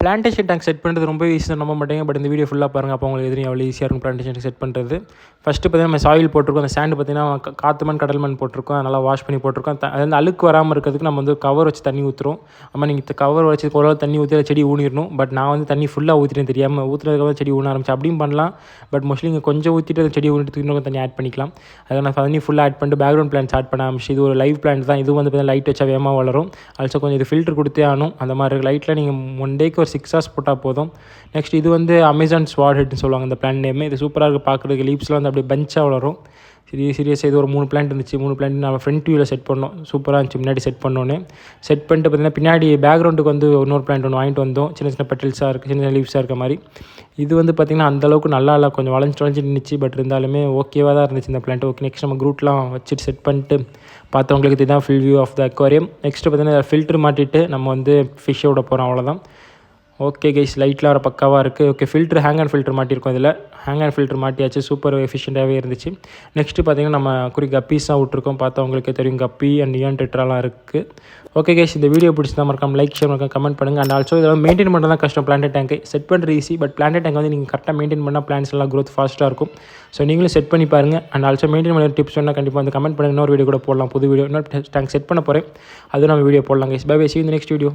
Plantation tank set பண்ணுறது ரொம்ப ஈஸியாக நம்ப மாட்டேங்க. பட் இந்த வீடியோ ஃபுல்லாக பாருங்கள், அப்போ உங்களுக்கு எதிரும் எவ்வளோ ஈஸியாக இருக்கும் பிளான்டேஷன் செட் பண்ணுறது. ஃபஸ்ட்டு பார்த்தீங்கன்னா நம்ம சாயில் போட்டிருக்கோம். அந்த சாண்டு பார்த்தீங்கன்னா காற்று மண் கடல் மண் போட்டிருக்கோம். நல்லா வாஷ் பண்ணி போட்டிருக்கோம். அது வந்து அழுக்கு வராமல் இருக்கிறதுக்கு நம்ம வந்து கவர் வச்சு தண்ணி ஊற்றுறோம். அம்மா நீங்கள் கவர் வச்சு ஓரளவு தண்ணி ஊற்றி செடி ஊனிடணும். பட் நான் வந்து தண்ணி ஃபுல்லாக ஊற்றிட்டேன் தெரியாமல், ஊற்றுறதுக்காக செடி ஊன ஆரம்பிச்சு அப்படியும் பண்ணலாம். பட் மோஸ்ட்லி இங்கே கொஞ்சம் ஊற்றிட்டு அந்த செடி ஊனிட்டு இன்னும் தண்ணி ஆட் பண்ணிக்கலாம். அதை நான் தண்ணி ஃபுல்லாக ஆட் பண்ணிட்டு பேக்ரவுண்ட் பிளான்ஸ் ஆட் பண்ண ஆரம்பிச்சு. இது ஒரு லைவ் பிளான்ட் தான். இது வந்து பார்த்தீங்கன்னா லைட் வச்சா வேகமாக வளரும். ஆல்சோ கொஞ்சம் இது ஃபில்டர் கொடுத்தே ஆகணும். அந்த மாதிரி லைட்டில் நீங்கள் 1 டேக்கு ஒரு 6 hours போட்டால் போதும். நெக்ஸ்ட் இது வந்து அமேசான் ஸ்வாட் ஹெட்னு சொல்லுவாங்க இந்த பிளான்ட் நேம். இது சூப்பராக இருக்குது பார்க்குறதுக்கு. லீவ்ஸ்லாம் வந்து அப்படியே பஞ்சாக வளரும். சீரியஸாக இது ஒரு 3 பிளான்ட் இருந்துச்சு. 3 பிளான்ட் நம்ம ஃப்ரண்ட் வியூவில் செட் பண்ணோம். சூப்பராக இருந்துச்சு. முன்னாடி செட் பண்ணோன்னே செட் பண்ணிட்டு பார்த்தீங்கன்னா பின்னாடி பேக்ரவுண்டுக்கு வந்து இன்னொரு பிளான்ட் ஒன்று வாங்கிட்டு வந்தோம். சின்ன சின்ன பெட்டல்ஸாக இருக்குது, சின்ன சின்ன லீவ்ஸாக இருக்க மாதிரி. இது வந்து பார்த்திங்கன்னா அந்தளவுக்கு நல்லா இல்லை, கொஞ்சம் வளைஞ்சு நின்றுச்சு. பட் இருந்தாலுமே ஓகேவாக தான் இருந்துச்சு இந்த பிளான்ட். ஓகே, நெக்ஸ்ட் நம்ம க்ரூட்லாம் வச்சுட்டு செட் பண்ணிட்டு பார்த்தவங்களுக்கு இதுதான் full view of the aquarium. Next பார்த்தீங்கன்னா ஃபில்டர் மாட்டிட்டு நம்ம வந்து ஃபிஷ்ஷை விட போகிறோம், அவ்வளோதான். ஓகே கைஸ், லைட்டில் வர பக்காவாக இருக்குது. Okay, filter hang and filter மாட்டியிருக்கோம். இதில் ஹேங் அண்ட் ஃபில்டர் மாட்டியாச்சு. சூப்பர் எஃபிஷியண்ட்டாகவே இருந்துச்சு. நெக்ஸ்ட்டு பார்த்திங்கன்னா நம்ம கப்பீஸாக விட்ருக்கோம். பார்த்தா உங்களுக்கே தெரியும், கப்பி அண்ட் நியான் டெட்ராலாம் இருக்குது. ஓகே கைஸ், இந்த வீடியோ பிடிச்சிருந்தா மறக்காம லைக் ஷேர் மறக்காம கமெண்ட் பண்ணுங்கள். அண்ட் ஆல்சோ இதெல்லாம் மெயின்டைன் பண்ணுறது தான் கஷ்டம். பிளான்ட் டேங்க் செட் பண்ணுறது ஈஸி. பட் பிளான்ட் டேங்க் வந்து நீங்கள் கரெக்டாக மெயின்டைன் பண்ணால் பிளான்ஸ் எல்லாம் க்ரோத் ஃபாஸ்ட்டாக இருக்கும். ஸோ நீங்களும் செட் பண்ணி பாருங்கள். அண்ட் ஆல்சோ மெயின்டைன் பண்ண டிப்ஸ் வேணால் கண்டிப்பாக வந்து கமெண்ட் பண்ணுங்கள். இன்னொரு வீடியோ கூட போடலாம். புது வீடியோ இன்னொரு டேங்க் செட் பண்ண போகிறேன், அதுவும் நம்ம வீடியோ போடலாம் guys. Bye bye, see you in the next video.